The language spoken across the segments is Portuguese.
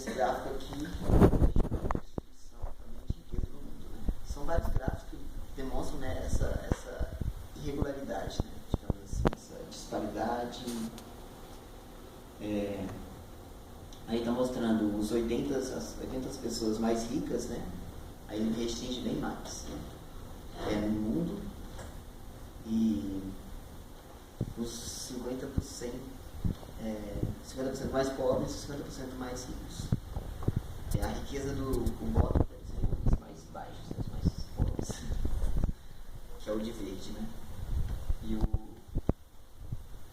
esse gráfico aqui são vários gráficos que demonstram, né, essa irregularidade, né, digamos assim, essa disparidade. Aí está mostrando as 80 pessoas mais ricas, né? Aí ele restringe bem mais, né? No mundo, e os 50% mais pobres e 50% mais ricos. A riqueza do bottom, quer dizer, os mais baixos, os mais pobres, que é o de verde, né? E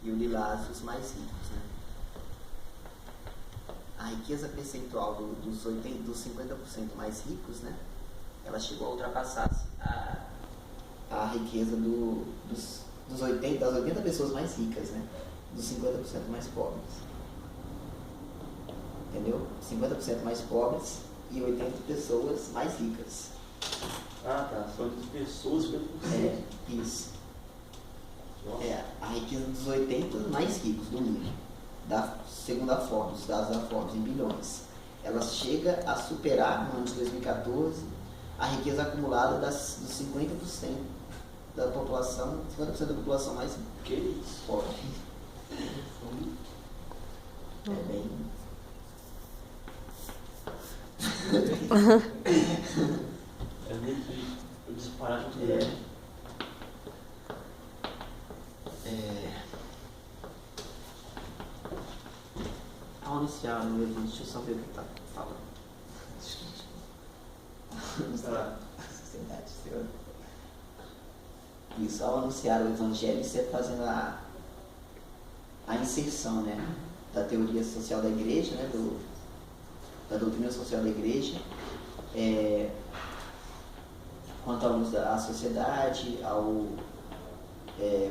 o lilás, os mais ricos, né? A riqueza percentual dos 50% mais ricos, né? Ela chegou a ultrapassar a riqueza das 80 pessoas mais ricas, né? Dos 50% mais pobres. Entendeu? 50% mais pobres e 80 pessoas mais ricas. Ah, tá. São de pessoas 50%. Isso. A riqueza dos 80 mais ricos do mundo, segundo a Forbes, os dados da Forbes, em bilhões. Ela chega a superar, no ano de 2014, a riqueza acumulada dos 50% da população, 50% da população mais pobre. É bem... É meio que disparado muito grande. Ao anunciar no evento, deixa eu só ver o que está falando. Sociedade, Senhor. Isso, ao anunciar o Evangelho, você está fazendo a inserção, né, da teoria social da igreja, né, da doutrina social da igreja, quanto à luz da sociedade, ao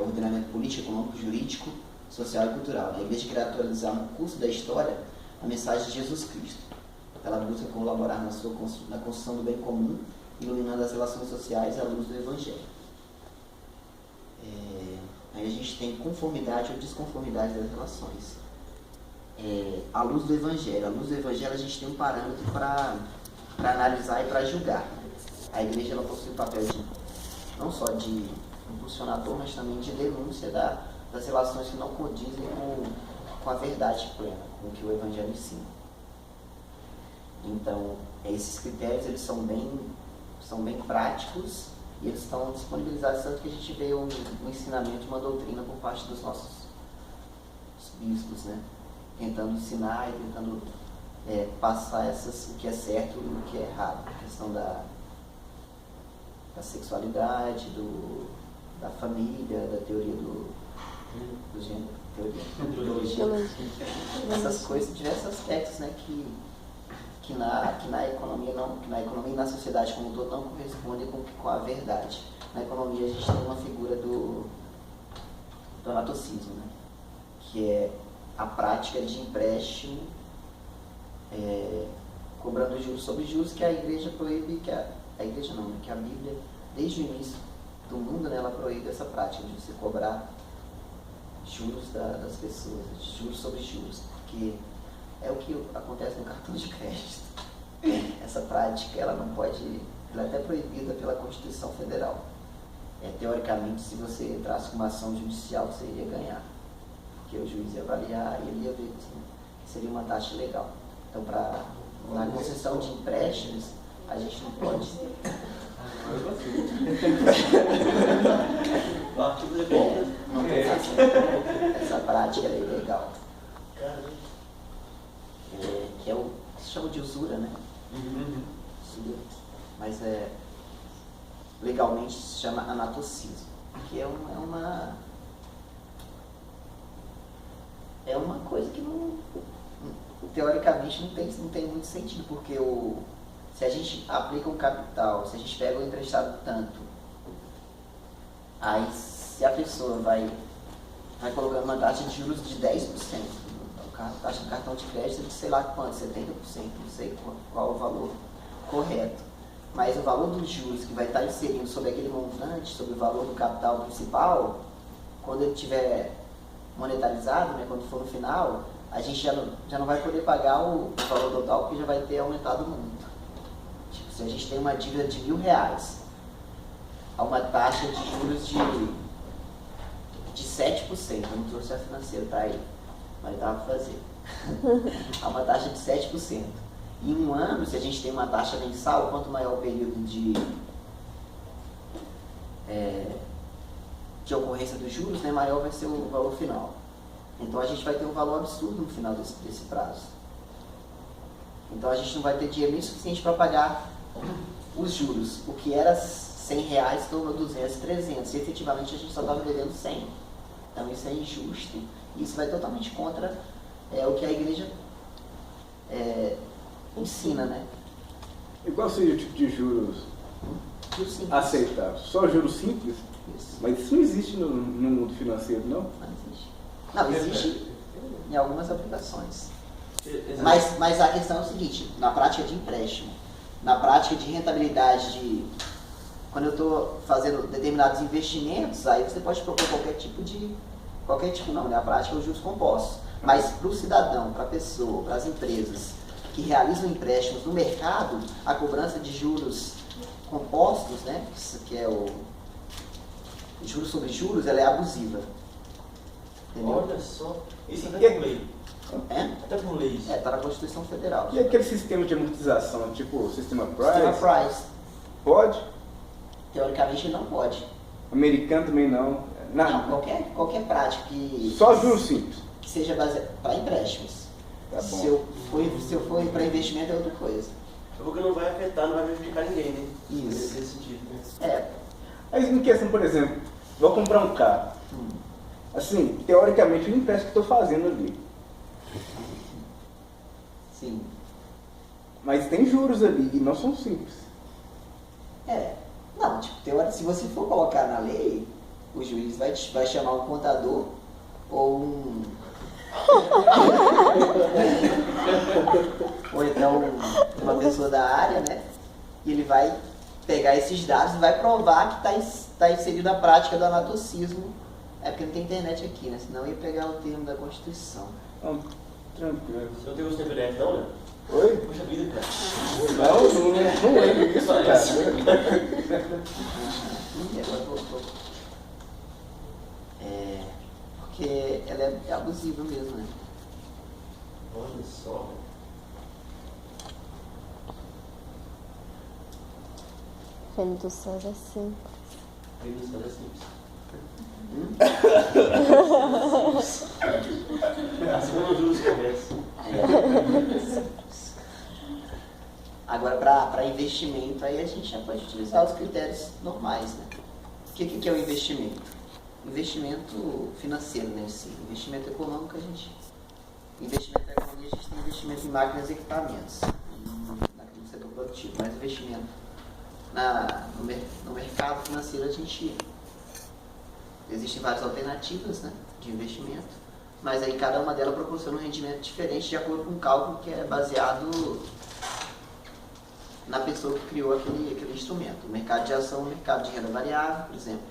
ordenamento político, econômico, jurídico, social e cultural. A igreja quer atualizar no curso da história a mensagem de Jesus Cristo. Ela busca colaborar na construção do bem comum, iluminando as relações sociais à luz do Evangelho. Aí a gente tem conformidade ou desconformidade das relações. À luz do Evangelho. À luz do Evangelho a gente tem um parâmetro para analisar e para julgar. A igreja ela possui o papel não só de impulsionador, mas também de denúncia das relações que não condizem com a verdade plena, com o que o Evangelho ensina. Então, esses critérios eles são bem práticos e eles estão disponibilizados, tanto que a gente vê um ensinamento, uma doutrina por parte dos nossos bispos, né? Tentando ensinar e tentando passar o que é certo e o que é errado. A questão da sexualidade, da família, da teoria do gênero, teoria. Essas coisas, diversos aspectos, né, que na economia e na sociedade como um todo não correspondem com a verdade. Na economia a gente tem uma figura do anatocismo, né, que é a prática de empréstimo cobrando juros sobre juros, que a igreja proíbe, que a Bíblia, desde o início do mundo, né, ela proíbe essa prática de você cobrar juros das pessoas, juros sobre juros, porque é o que acontece no cartão de crédito. Essa prática, ela é até proibida pela Constituição Federal. Teoricamente, se você entrasse com uma ação judicial, você iria ganhar, porque o juiz ia avaliar e ele ia ver que seria uma taxa legal. Então, na concessão de empréstimos, a gente não pode... Não tem essa prática é ilegal. Que é o que se chama de usura, né? Usura. Mas legalmente se chama anatocismo, que é uma coisa que teoricamente não tem muito sentido, porque se a gente aplica um capital, se a gente pega o emprestado tanto, aí se a pessoa vai colocando uma taxa de juros de 10%, a taxa de cartão de crédito de sei lá quanto, 70%, não sei qual o valor correto. Mas o valor dos juros que vai estar inserindo sobre aquele montante, sobre o valor do capital principal, quando ele estiver monetarizado, né, quando for no final, a gente já não vai poder pagar o valor total porque já vai ter aumentado muito. Tipo, se a gente tem uma dívida de R$1.000, a uma taxa de juros de 7%, eu não trouxe a financeira, tá aí, mas dá para fazer. A uma taxa de 7%. Em um ano, se a gente tem uma taxa mensal, quanto maior o período de ocorrência dos juros, né, maior vai ser o valor final. Então a gente vai ter um valor absurdo no final desse prazo. Então a gente não vai ter dinheiro nem suficiente para pagar os juros. O que era R$100 tornou 200, 300. E efetivamente a gente só estava devendo 100. Então isso é injusto. E isso vai totalmente contra o que a igreja ensina, né? E qual seria o tipo de juros aceitável? Só juros simples? Isso. Mas isso não existe no mundo financeiro, não? Não existe. Não, existe em algumas aplicações. Exato. Mas a questão é o seguinte, na prática de empréstimo, na prática de rentabilidade quando eu estou fazendo determinados investimentos, aí você pode propor qualquer tipo não, né? A prática é os juros compostos. Mas para o cidadão, para a pessoa, para as empresas que realizam empréstimos no mercado, a cobrança de juros compostos, né? Que é o juros sobre juros, ela é abusiva. Entendeu? Olha só, isso até por lei. Até por lei isso. Está na Constituição Federal. E aquele sistema de amortização, tipo o sistema Price? Sistema Price, Pode? teoricamente não pode. Americano também não? Não, qualquer prática Só juros simples? que seja baseada para empréstimos. Tá bom. Se eu for para investimento é outra coisa. Porque não vai afetar, não vai prejudicar ninguém, né? Isso. Nesse sentido, né? Mas em questão, por exemplo, vou comprar um carro. Assim, teoricamente, o empréstimo que estou fazendo ali. Sim. Mas tem juros ali e não são simples. Não, tipo, se você for colocar na lei, o juiz vai chamar um contador ou ou então uma pessoa da área, né? E ele vai pegar esses dados e vai provar que está inserido a prática do anatocismo. É porque não tem internet aqui, né? Senão eu ia pegar o termo da Constituição. Não, tranquilo. Você não tem o CPF não, né? Oi? Poxa vida, cara. Não lembro disso, cara. Ih, agora voltou. Porque ela é abusiva mesmo, né? Olha só. Reino dos céus é simples. Aí nos Estados Unidos. Assim como os juros começam. Agora, para investimento, aí a gente já pode utilizar os critérios normais, né? O que é o investimento? Investimento financeiro, né? Sim. Investimento econômico, investimento na economia, a gente tem investimento em máquinas e equipamentos, no setor produtivo, mas investimento no mercado financeiro, existem várias alternativas, né, de investimento, mas aí cada uma delas proporciona um rendimento diferente de acordo com um cálculo que é baseado na pessoa que criou aquele instrumento. O mercado de ação, o mercado de renda variável, por exemplo.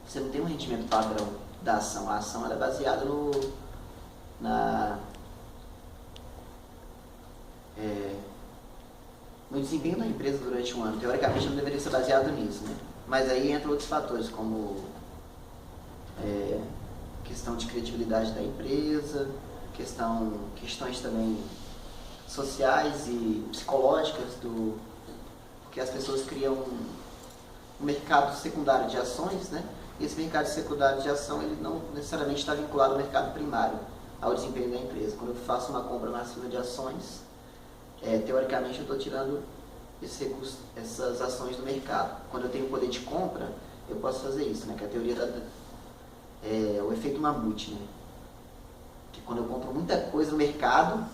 Você não tem um rendimento padrão da ação. A ação ela é baseada no desempenho da empresa durante um ano. Teoricamente não deveria ser baseado nisso, né? Mas aí entram outros fatores, como questão de credibilidade da empresa, questões também sociais e psicológicas, porque as pessoas criam um mercado secundário de ações, né? E esse mercado secundário de ação ele não necessariamente está vinculado ao mercado primário, ao desempenho da empresa. Quando eu faço uma compra massiva de ações, teoricamente eu estou tirando esse recurso, essas ações do mercado. Quando eu tenho poder de compra, eu posso fazer isso, né? Que é a teoria o efeito mamute, né? Que quando eu compro muita coisa no mercado,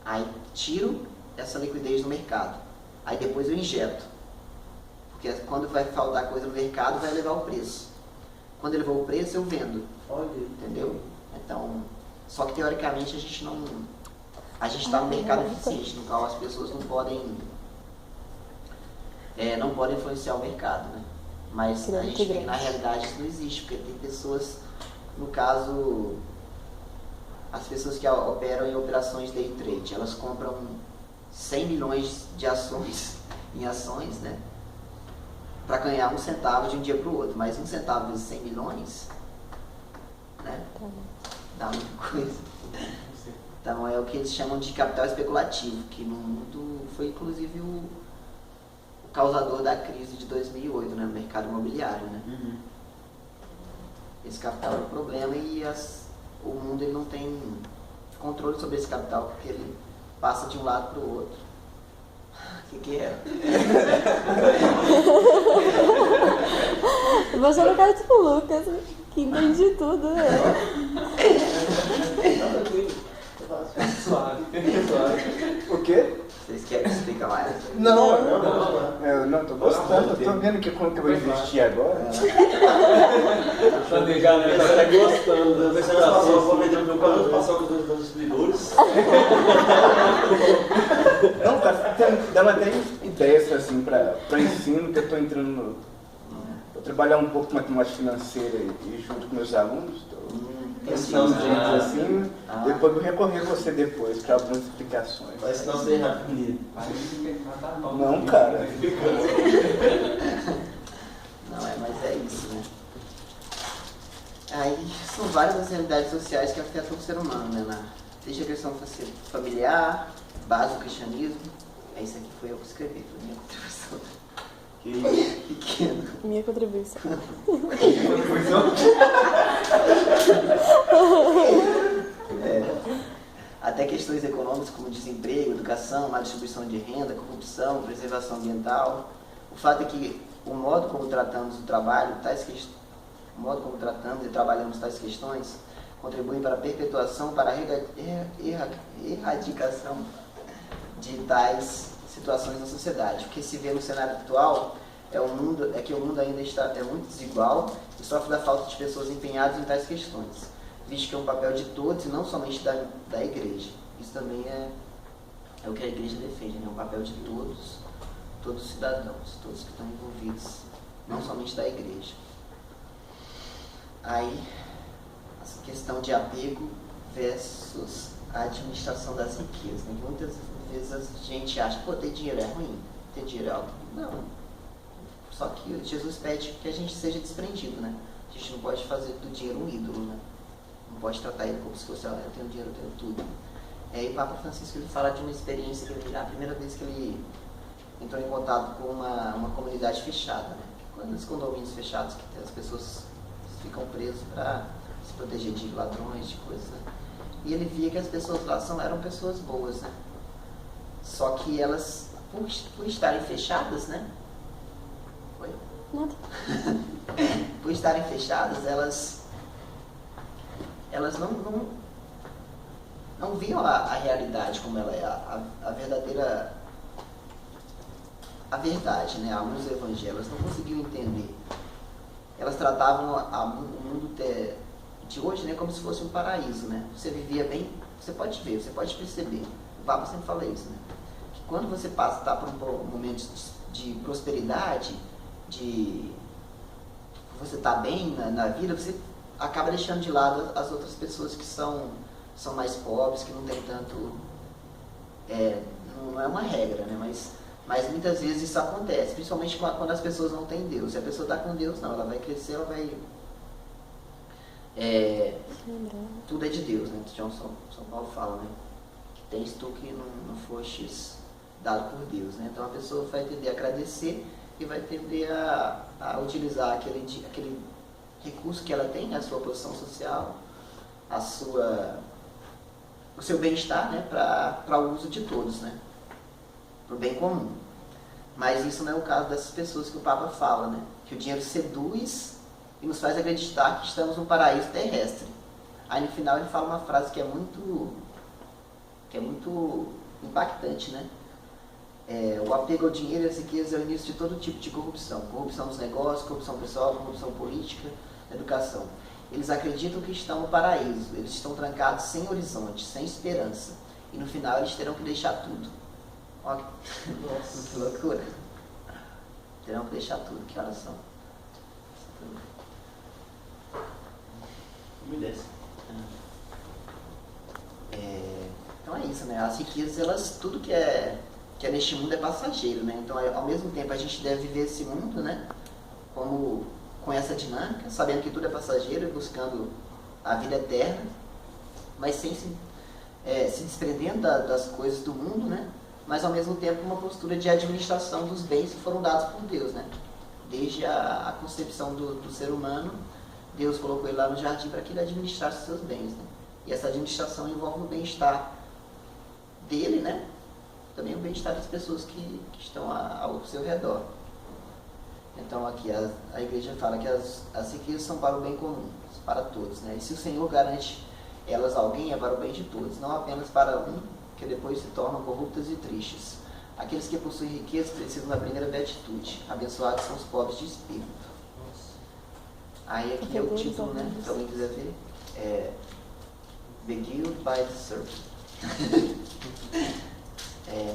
aí tiro essa liquidez do mercado. Aí depois eu injeto. Porque quando vai faltar coisa no mercado, vai elevar o preço. Quando elevou o preço, eu vendo. Olha. Entendeu? Então, só que teoricamente a gente está no mercado eficiente, no qual as pessoas não podem influenciar o mercado, né? Mas a gente vê que na realidade isso não existe, porque tem pessoas no caso, as pessoas que operam em operações day trade, elas compram 100 milhões de ações em ações, né? Para ganhar 1 centavo de um dia para o outro. Mas 1 centavo vezes 100 milhões, né? Dá muita coisa. Então é o que eles chamam de capital especulativo, que no mundo foi inclusive o causador da crise de 2008, né, no mercado imobiliário, né? Esse capital é o problema e o mundo ele não tem controle sobre esse capital, porque ele passa de um lado para o outro. O que é? Você não quer tipo o Lucas, que entende tudo, né? Suave. O quê? Vocês querem que eu explique mais? Não, eu não tô gostando, eu tô vendo que como que eu vou investir agora. Planejar, né? Tá gostando Vai ser mais fácil, eu vou vender meu carro, passar com os distribuidores. Não, tá dando até ideias assim pra ensino, que eu tô entrando no. Vou trabalhar um pouco com matemática financeira e junto com meus alunos, tô ensinando gente assim, depois vou recorrer a você depois para algumas explicações. Vai ensinar você rápido. Não, cara. Não, mas é isso, né? Aí são várias as realidades sociais que afetam o ser humano, né? Desde a questão familiar, base do cristianismo. Isso aqui foi eu que escrevi, foi minha contribuição. Pequeno. Minha contribuição. Até questões econômicas como desemprego, educação, má distribuição de renda, corrupção, preservação ambiental. O fato é que o modo como tratamos o trabalho, o modo como tratamos e trabalhamos tais questões contribuem para a perpetuação, para a erradicação de tais situações na sociedade. O que se vê no cenário atual é que o mundo ainda é muito desigual e sofre da falta de pessoas empenhadas em tais questões, visto que é um papel de todos e não somente da igreja. Isso também é o que a igreja defende, né? Um papel de todos os cidadãos, todos que estão envolvidos, não somente da igreja. Aí, a questão de apego versus a administração das riquezas, né? Que muitas vezes a gente acha, pô, ter dinheiro é ruim, ter dinheiro é algo. Não. Só que Jesus pede que a gente seja desprendido, né? A gente não pode fazer do dinheiro um ídolo, né? Não pode tratar ele como se fosse, eu tenho dinheiro, eu tenho tudo. E aí o Papa Francisco ele fala de uma experiência que ele, a primeira vez que ele entrou em contato com uma comunidade fechada, né? Quando os condomínios fechados, que as pessoas ficam presas para se proteger de ladrões, de coisas, né? E ele via que as pessoas lá eram pessoas boas, né? Só que elas, por estarem fechadas, né? Foi? Nada. Por estarem fechadas, elas não viam a realidade como ela é, a verdadeira, a verdade, né? A luz do evangelho. Elas não conseguiam entender. Elas tratavam o mundo de hoje, né, como se fosse um paraíso, né? Você vivia bem, você pode ver, você pode perceber. O Papa sempre fala isso, né? Que quando você está por um momento de prosperidade, você está bem na vida, você acaba deixando de lado as outras pessoas que são mais pobres, que não tem tanto... não é uma regra, né? Mas muitas vezes isso acontece, principalmente quando as pessoas não têm Deus. Se a pessoa está com Deus, não, ela vai crescer, ela vai... tudo é de Deus, né? São Paulo fala, né? Que tens tu que não fostes dado por Deus, né? Então a pessoa vai tender a agradecer e vai tender a utilizar aquele recurso que ela tem, a sua posição social, o seu bem-estar, né? Para o uso de todos, né? Para o bem comum. Mas isso não é o caso dessas pessoas que o Papa fala, né? Que o dinheiro seduz e nos faz acreditar que estamos num paraíso terrestre. Aí no final ele fala uma frase que é muito impactante, né? O apego ao dinheiro e às riquezas é o início de todo tipo de corrupção. Corrupção nos negócios, corrupção pessoal, corrupção política, educação. Eles acreditam que estão no paraíso, eles estão trancados sem horizonte, sem esperança. E no final eles terão que deixar tudo. Olha que loucura. Terão que deixar tudo, que oração. Me desce. Então é isso, né? As riquezas, elas, tudo que é neste mundo é passageiro, né? Então, ao mesmo tempo, a gente deve viver esse mundo, né? Como com essa dinâmica, sabendo que tudo é passageiro, buscando a vida eterna, mas sem se desprendendo das coisas do mundo, né? Mas ao mesmo tempo uma postura de administração dos bens que foram dados por Deus, né? Desde a concepção do ser humano, Deus colocou ele lá no jardim para que ele administrasse os seus bens, né? E essa administração envolve o bem-estar dele, né? Também o bem-estar das pessoas que estão ao seu redor. Então aqui a igreja fala que as riquezas são para o bem comum, para todos, né? E se o Senhor garante elas a alguém, é para o bem de todos, não apenas para um, que depois se tornam corruptos e tristes. Aqueles que possuem riqueza precisam da primeira beatitude: abençoados são os pobres de espírito. Aí aqui é o título, né? Se alguém quiser ver, Beguiled by the Serpent.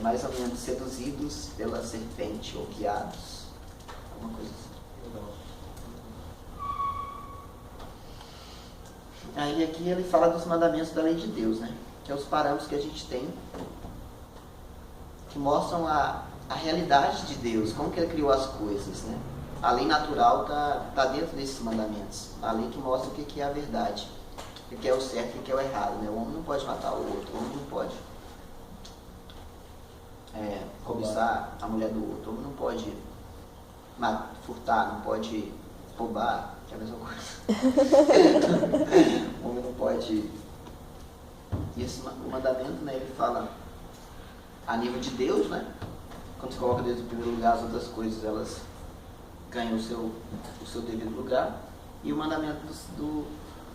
Mais ou menos seduzidos pela serpente ou guiados, alguma coisa assim. Aí aqui ele fala dos mandamentos da lei de Deus, né? Que é os parâmetros que a gente tem, que mostram a realidade de Deus, como que ele criou as coisas, né? A lei natural está dentro desses mandamentos. A lei que mostra o que é a verdade, o que é o certo e o que é o errado, né? O homem não pode matar o outro, o homem não pode cobiçar a mulher do outro, o homem não pode furtar, não pode roubar, que é a mesma coisa. O homem não pode. E o mandamento, né, ele fala a nível de Deus, né? Quando se coloca Deus em primeiro lugar, as outras coisas elas ganham o seu devido lugar. E o mandamento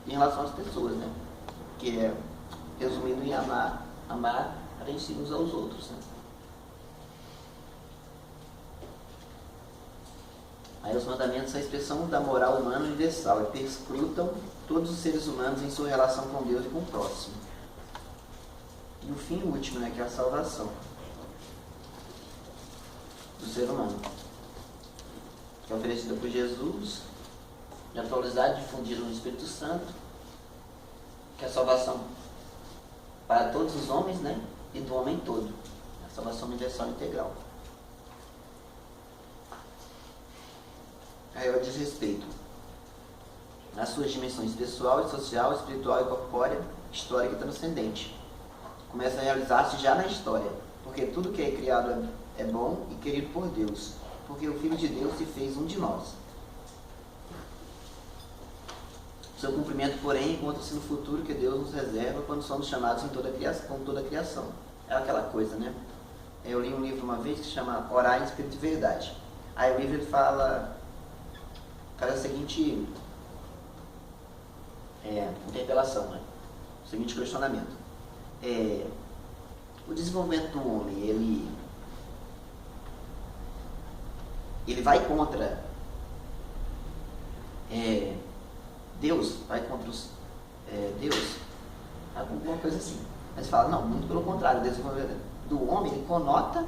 em relação às pessoas, né? Que é resumido em amar para ensinar uns aos outros, né? Aí os mandamentos são a expressão da moral humana universal e perscrutam todos os seres humanos em sua relação com Deus e com o próximo. E o fim último, né, que é a salvação do ser humano, que é oferecida por Jesus, de atualizado, difundido no Espírito Santo, que é a salvação para todos os homens, né, e do homem todo, a salvação universal integral. Aí ela diz respeito às suas dimensões pessoal e social, espiritual e corpórea, histórica e transcendente. Começa a realizar-se já na história, porque tudo que é criado é bom e querido por Deus, porque o Filho de Deus se fez um de nós. Seu cumprimento, porém, encontra-se no futuro que Deus nos reserva quando somos chamados com toda a criação. É aquela coisa, né? Eu li um livro uma vez que se chama Orar em Espírito de Verdade. Aí o livro ele faz a seguinte interpelação, né? O seguinte questionamento. O desenvolvimento do homem, ele vai contra Deus? Vai contra Deus? Alguma coisa assim. Mas fala, não, muito pelo contrário. O desenvolvimento do homem, ele conota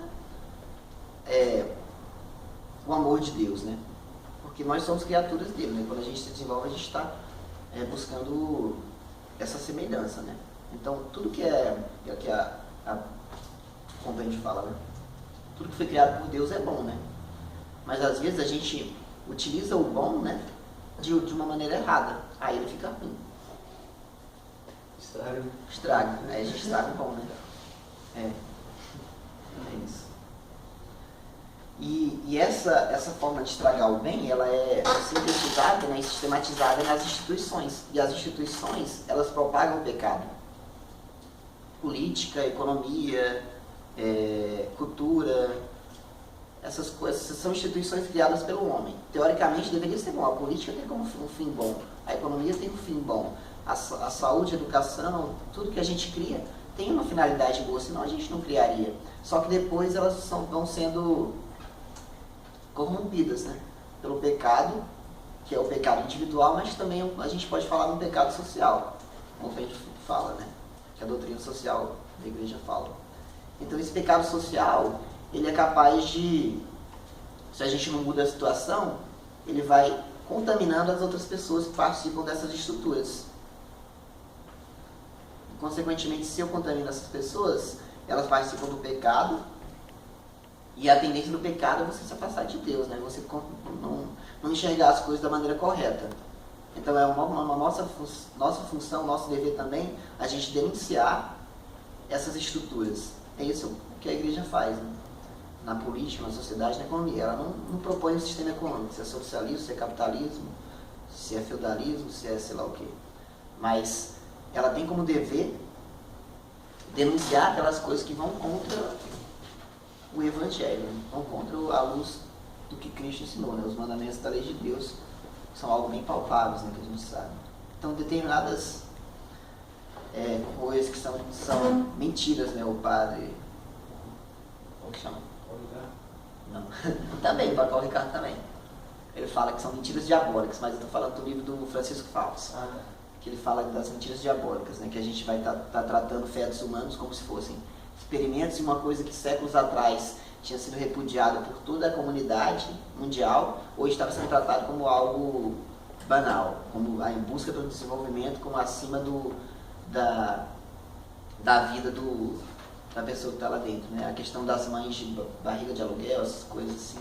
o amor de Deus, né? Porque nós somos criaturas dele, né? Quando a gente se desenvolve, a gente está buscando essa semelhança, né? Então, tudo que como a gente fala, né? Tudo que foi criado por Deus é bom, né? Mas às vezes a gente utiliza o bom, né, de uma maneira errada. Aí ele fica ruim. Estraga. Aí a gente estraga o bom, né? É isso. E essa forma de estragar o bem, ela é sintetizada, né, e sistematizada nas instituições. E as instituições, elas propagam o pecado. Política, economia, cultura, essas coisas são instituições criadas pelo homem. Teoricamente deveria ser bom. A política tem como um fim bom, a economia tem um fim bom, a saúde, a educação, tudo que a gente cria tem uma finalidade boa, senão a gente não criaria. Só que depois elas vão sendo corrompidas, né, pelo pecado, que é o pecado individual, mas também a gente pode falar no pecado social, como a gente fala, né, que a doutrina social da igreja fala. Então esse pecado social, ele é capaz de, se a gente não muda a situação, ele vai contaminando as outras pessoas que participam dessas estruturas. Consequentemente, se eu contamino essas pessoas, elas participam do pecado, e a tendência do pecado é você se afastar de Deus, né? Você não enxergar as coisas da maneira correta. Então é uma nossa função, nosso dever também, a gente denunciar essas estruturas. É isso que a igreja faz, né? Na política, na sociedade, na economia. Ela não propõe um sistema econômico, se é socialismo, se é capitalismo, se é feudalismo, se é sei lá o quê. Mas ela tem como dever denunciar aquelas coisas que vão contra o Evangelho, né? Vão contra a luz do que Cristo ensinou, né? Os mandamentos da lei de Deus são algo bem palpáveis, né, que a gente sabe. Então, determinadas coisas que são mentiras, né? O padre... Como que chama? Não. Também, o Paulo Ricardo também. Ele fala que são mentiras diabólicas, mas eu estou falando do livro do Francisco Fausto, que ele fala das mentiras diabólicas, né? Que a gente vai estar tratando fetos humanos como se fossem experimentos de uma coisa que séculos atrás tinha sido repudiada por toda a comunidade mundial, hoje estava sendo tratado como algo banal, como em busca do desenvolvimento, como acima da vida da pessoa que está lá dentro, né? A questão das mães de barriga de aluguel, essas coisas assim,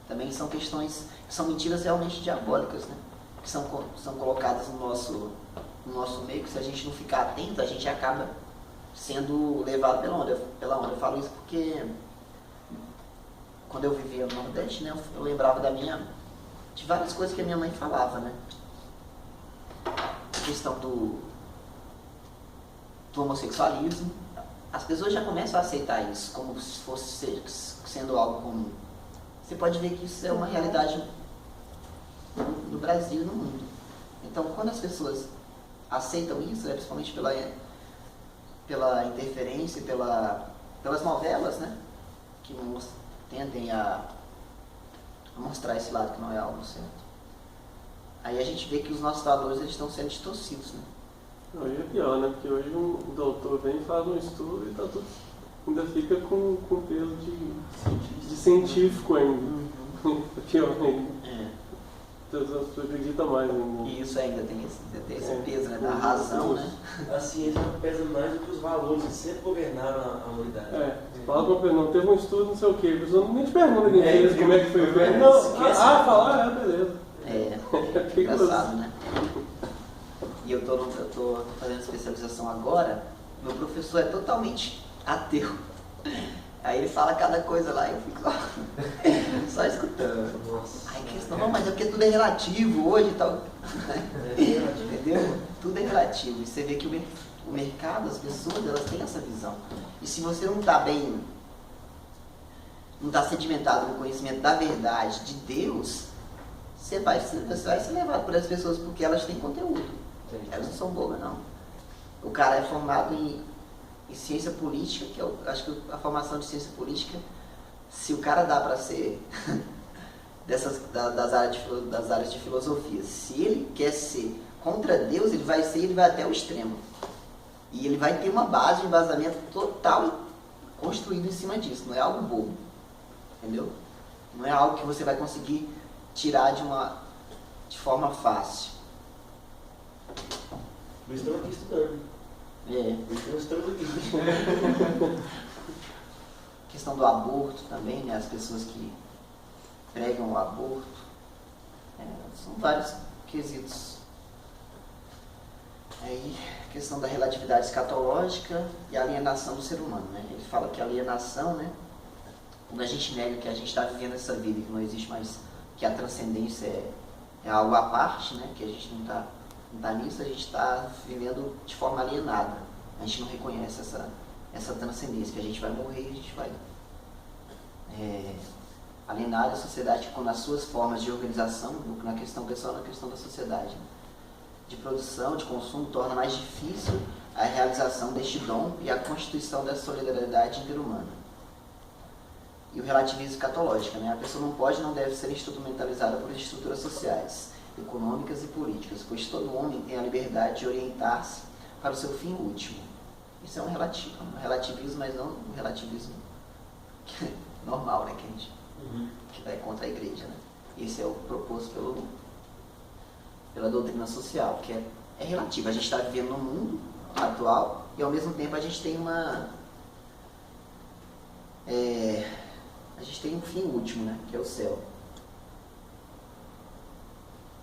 também são questões, são mentiras realmente diabólicas, né? Que são colocadas no nosso meio, que se a gente não ficar atento, a gente acaba sendo levado pela onda. Eu falo isso porque quando eu vivia no Nordeste, né, eu lembrava de várias coisas que a minha mãe falava, né? A questão do homossexualismo. As pessoas já começam a aceitar isso como se fosse sendo algo comum. Você pode ver que isso é uma realidade no Brasil e no mundo. Então, quando as pessoas aceitam isso, né, principalmente pela interferência, pelas novelas, né, que tendem a mostrar esse lado que não é algo certo. Aí a gente vê que os nossos valores eles estão sendo distorcidos, né? Não, e é pior, né? Porque hoje um doutor vem e faz um estudo e tá tudo, ainda fica com peso de científico ainda. É pior ainda. As pessoas acreditam mais ainda. E isso ainda tem esse peso, né? Da razão, né? A ciência pesa mais do que os valores que sempre governaram a humanidade. Fala pra pessoa, não teve um estudo, não sei o quê. A pessoa nem te pergunta como é que foi feito. Não, falar, beleza. É engraçado, né? E eu tô fazendo especialização agora, meu professor é totalmente ateu. Aí ele fala cada coisa lá e eu fico só escutando. Nossa. Aí questão, não, mas é porque tudo é relativo hoje e tal. Entendeu? Tudo é relativo. E você vê que o mercado, as pessoas, elas têm essa visão. E se você não está sedimentado no conhecimento da verdade de Deus, você vai ser levado por essas pessoas porque elas têm conteúdo. Elas não são bobas, não. O cara é formado em ciência política, que eu acho que a formação de ciência política, se o cara dá para ser das áreas de filosofia, se ele quer ser contra Deus, ele vai até o extremo. E ele vai ter uma base de embasamento total construído em cima disso, não é algo bobo. Entendeu? Não é algo que você vai conseguir tirar de forma fácil. Nós estamos aqui estudando. Nós estamos aqui. Questão do aborto também, né? As pessoas que pregam o aborto. São vários quesitos. Aí, a questão da relatividade escatológica e a alienação do ser humano, né? Ele fala que a alienação, né? Quando a gente nega que a gente está vivendo essa vida, que não existe mais, que a transcendência é algo à parte, né? Que a gente não está nisso, a gente está vivendo de forma alienada. A gente não reconhece essa transcendência, que a gente vai morrer e a gente vai alienar a sociedade com as suas formas de organização, na questão pessoal, na questão da sociedade, né? De produção, de consumo, torna mais difícil a realização deste dom e a constituição da solidariedade interhumana. E o relativismo escatológico, né? A pessoa não pode e não deve ser instrumentalizada por estruturas sociais, econômicas e políticas, pois todo homem tem a liberdade de orientar-se para o seu fim último. Isso é um relativismo, mas não um relativismo normal, né? Que vai contra a igreja, né? Esse é o proposto pela doutrina social, que é relativo. A gente está vivendo no mundo atual e ao mesmo tempo a gente tem a gente tem um fim último, né? Que é o céu.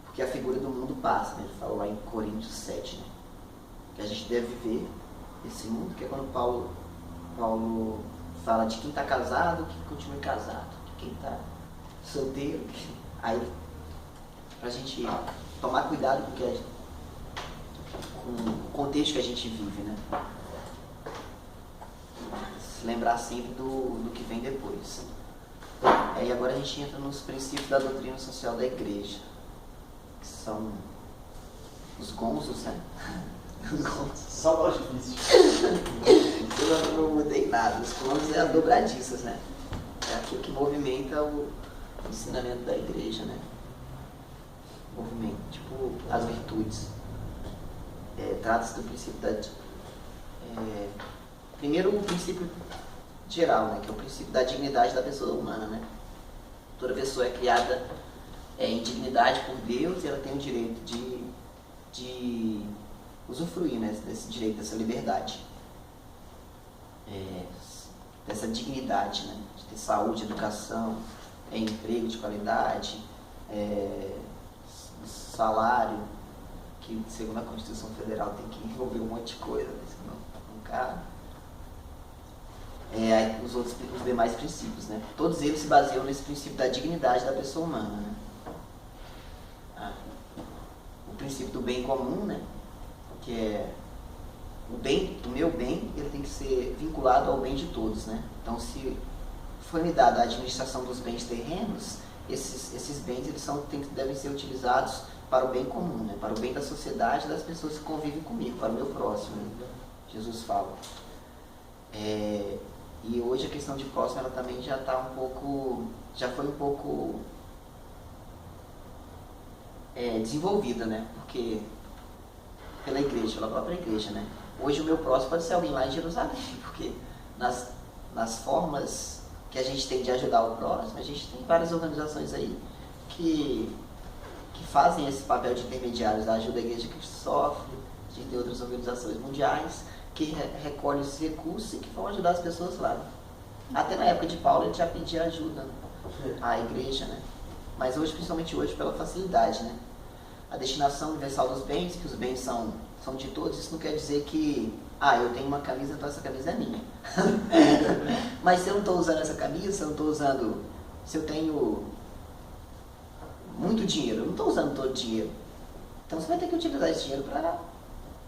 Porque a figura do mundo passa, né? Ele fala lá em Coríntios 7, né? Que a gente deve viver esse mundo, que é quando Paulo fala de quem está casado, que continue casado, de quem está solteiro. Aí, pra gente tomar cuidado com o contexto que a gente vive, né? Se lembrar sempre do que vem depois. E agora a gente entra nos princípios da doutrina social da igreja, que são os gonzos, né? Os gonzos. Só voz difícil. Eu não mudei nada. Os gonzos é as dobradiças, né? É aquilo que movimenta o ensinamento da igreja, né? Movimento, tipo as virtudes. Trata-se do princípio da... primeiro o princípio geral, né? Que é o princípio da dignidade da pessoa humana, né? Toda pessoa é criada em dignidade por Deus e ela tem o direito de usufruir, né, desse direito, dessa liberdade, dessa dignidade, né, de ter saúde, educação, emprego de qualidade, salário, que segundo a Constituição Federal tem que envolver um monte de coisa, né, senão não cabe. Os demais princípios, né? Todos eles se baseiam nesse princípio da dignidade da pessoa humana, né? O princípio do bem comum, né? Que é o meu bem, ele tem que ser vinculado ao bem de todos, né? Então, se foi me dada a administração dos bens terrenos, esses bens eles devem ser utilizados para o bem comum, né? Para o bem da sociedade, das pessoas que convivem comigo, para o meu próximo, né? Jesus fala. E hoje a questão de próximo ela também já foi um pouco desenvolvida, né? Porque pela igreja, pela própria igreja, né? Hoje o meu próximo pode ser alguém lá em Jerusalém, porque nas formas que a gente tem de ajudar o próximo, a gente tem várias organizações aí que fazem esse papel de intermediários da ajuda à igreja que sofre, a gente tem outras organizações mundiais que recolhem esses recursos e que vão ajudar as pessoas lá. Até na época de Paulo ele já pedia ajuda à igreja, né? Mas hoje, principalmente hoje, pela facilidade, né? A destinação universal dos bens, que os bens são de todos, isso não quer dizer que eu tenho uma camisa, então essa camisa é minha. Mas se eu não estou usando essa camisa, se eu tenho muito dinheiro, eu não estou usando todo o dinheiro. Então você vai ter que utilizar esse dinheiro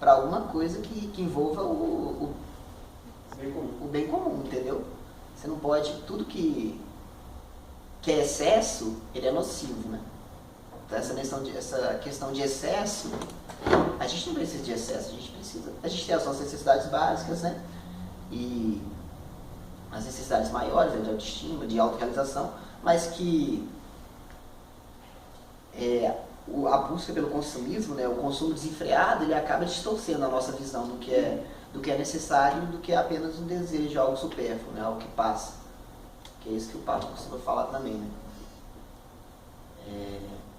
para alguma coisa que envolva o bem comum, entendeu? Você não pode, tudo que é excesso, ele é nocivo, né? Então essa questão de excesso, a gente não precisa de excesso, a gente tem as nossas necessidades básicas, né? E as necessidades maiores, né, de autoestima, de autorrealização, mas que a busca pelo consumismo, né, o consumo desenfreado, ele acaba distorcendo a nossa visão do que é necessário, do que é apenas um desejo, algo supérfluo, né, algo que passa. Que é isso que o Papa costuma falar também, né?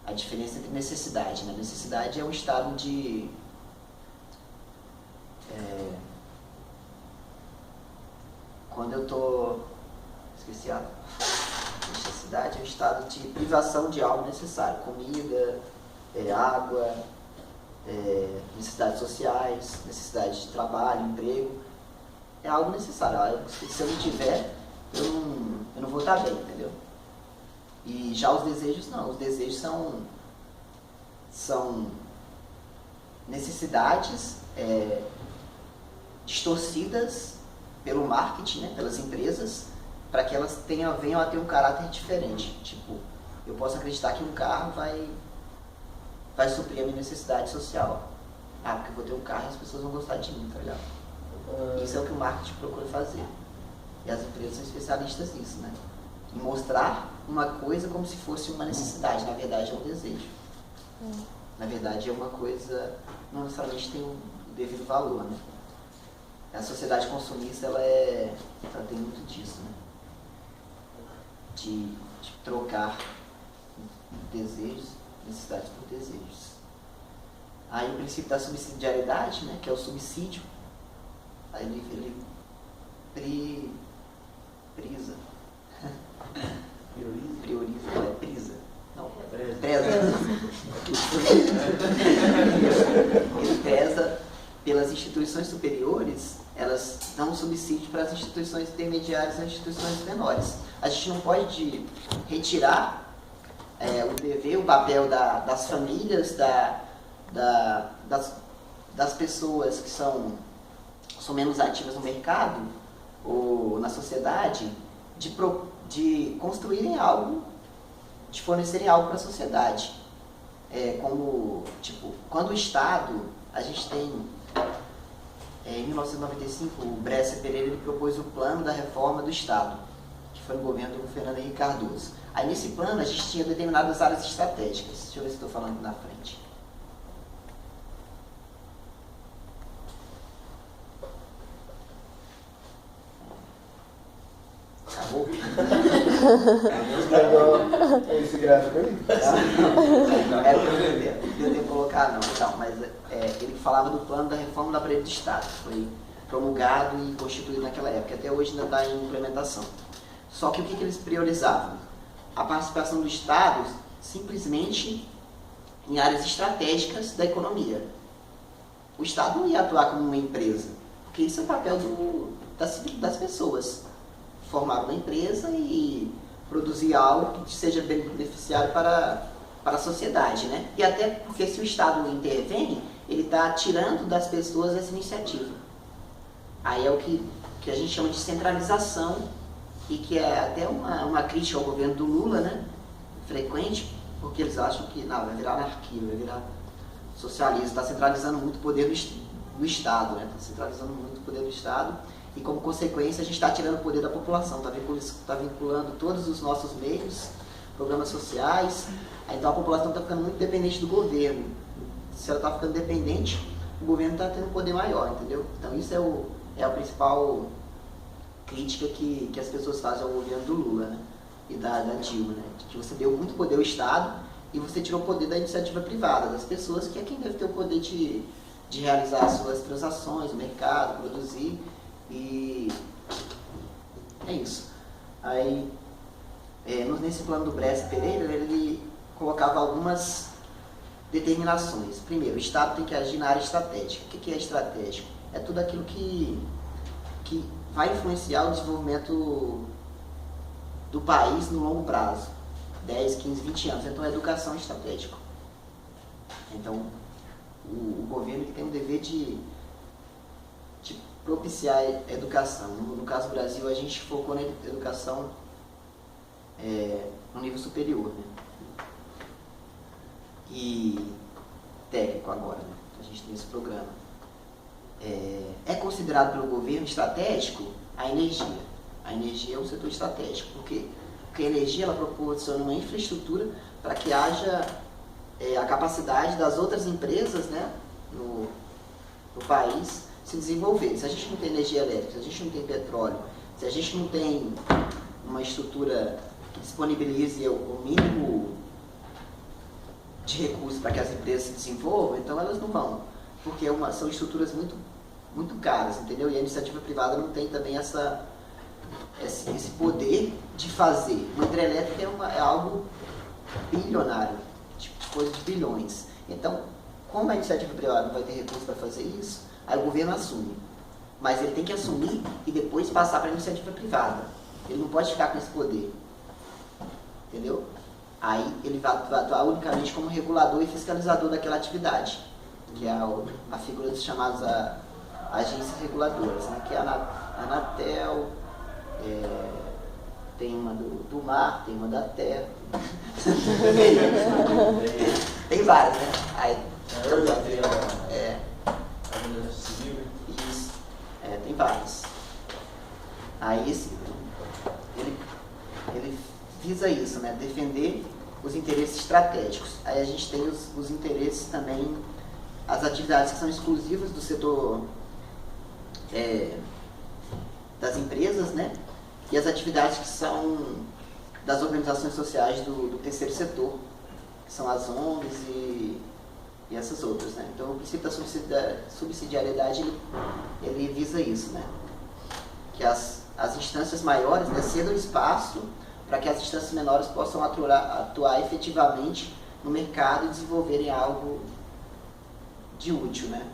A diferença entre necessidade, né? Necessidade é um estado de... quando eu tô... esqueci a... necessidade é um estado de privação de algo necessário. Comida, água, necessidades sociais, necessidade de trabalho, emprego. É algo necessário. Se eu não tiver, eu não vou estar bem, entendeu? E já os desejos não. Os desejos são necessidades distorcidas pelo marketing, né, pelas empresas, para que elas venham a ter um caráter diferente. Tipo, eu posso acreditar que um carro vai suprir a minha necessidade social. Porque eu vou ter um carro e as pessoas vão gostar de mim, tá ligado? Isso é o que o marketing procura fazer. E as empresas são especialistas nisso, né? Em mostrar uma coisa como se fosse uma necessidade. Na verdade, é um desejo. Na verdade, é uma coisa... não necessariamente tem um devido valor, né? A sociedade consumista, ela tem muito disso, né? De trocar desejos, necessidades por desejos. Aí o princípio da subsidiariedade, né, que é o subsídio, Aí ele prioriza. Prioriza, não é prisa. Não, preza. Ele preza pelas instituições superiores, elas dão um subsídio para as instituições intermediárias e as instituições menores. A gente não pode retirar o dever, o papel das famílias, das pessoas que são menos ativas no mercado ou na sociedade, de construírem algo, de fornecerem algo para a sociedade. Como, tipo, quando o Estado, a gente tem, em 1995, o Bresser Pereira ele propôs o plano da reforma do Estado, que foi no governo do Fernando Henrique Cardoso. Aí nesse plano a gente tinha determinadas áreas estratégicas. Deixa eu ver se estou falando aqui na frente. Acabou? Esse gráfico aí? Não deu colocar não, então, mas ele falava do plano da reforma do aparelho do Estado, que foi promulgado e constituído naquela época, até hoje ainda está em implementação. Só que o que eles priorizavam? A participação do Estado simplesmente em áreas estratégicas da economia. O Estado não ia atuar como uma empresa, porque isso é o papel das pessoas. Formar uma empresa e produzir algo que seja beneficiário para a sociedade, né? E até porque se o Estado intervém, ele está tirando das pessoas essa iniciativa. Aí é o que a gente chama de centralização e que é até uma crítica ao governo do Lula, né? Frequente, porque eles acham que não, vai virar anarquia, vai virar socialismo, está centralizando muito o poder do Estado, né? Está centralizando muito o poder do Estado. E como consequência a gente está tirando o poder da população, está vinculando todos os nossos meios, programas sociais, então a população está ficando muito dependente do governo. Se ela está ficando dependente, o governo está tendo um poder maior, entendeu? Então isso é a principal crítica que as pessoas fazem ao governo do Lula, né? E da Dilma, né? Que você deu muito poder ao Estado e você tirou o poder da iniciativa privada, das pessoas, que é quem deve ter o poder de realizar as suas transações no mercado, produzir. E é isso. Aí, nesse plano do Bresser Pereira, ele colocava algumas determinações. Primeiro, o Estado tem que agir na área estratégica. O que é estratégico? É tudo aquilo que vai influenciar o desenvolvimento do país no longo prazo, 10, 15, 20 anos. Então, a educação é estratégica. Então, o governo tem o dever de propiciar a educação. No caso do Brasil, a gente focou na educação no nível superior, né? E técnico agora, né? A gente tem esse programa. É considerado pelo governo estratégico a energia. A energia é um setor estratégico. Por quê? Porque a energia ela proporciona uma infraestrutura para que haja a capacidade das outras empresas, né, no país se desenvolver. Se a gente não tem energia elétrica, se a gente não tem petróleo, se a gente não tem uma estrutura que disponibilize o mínimo de recursos para que as empresas se desenvolvam, então elas não vão, porque são estruturas muito, muito caras, entendeu? E a iniciativa privada não tem também esse poder de fazer. Uma hidrelétrica é algo bilionário, tipo de coisa de bilhões. Então, como a iniciativa privada não vai ter recursos para fazer isso, aí o governo assume. Mas ele tem que assumir e depois passar para a iniciativa privada. Ele não pode ficar com esse poder. Entendeu? Aí ele vai atuar unicamente como regulador e fiscalizador daquela atividade, que é a figura dos chamados agências reguladoras, né? Que é a Anatel, tem uma do mar, tem uma da terra. Tem várias, né? Aí, isso. Tem vários. Aí ele visa isso, né? Defender os interesses estratégicos. Aí a gente tem os interesses também, as atividades que são exclusivas do setor das empresas, né? E as atividades que são das organizações sociais do terceiro setor, que são as ONGs e e essas outras, né? Então o princípio da subsidiariedade ele visa isso, né? Que as instâncias maiores, né, cedam espaço para que as instâncias menores possam atuar efetivamente no mercado e desenvolverem algo de útil, né?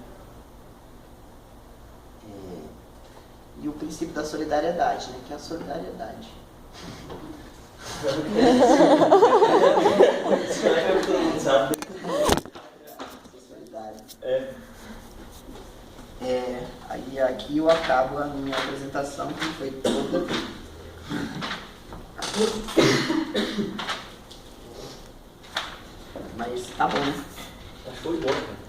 E o princípio da solidariedade, né? Que é a solidariedade. Sabe? Aí aqui eu acabo a minha apresentação, que foi toda. Mas tá bom, né? Foi bom, cara.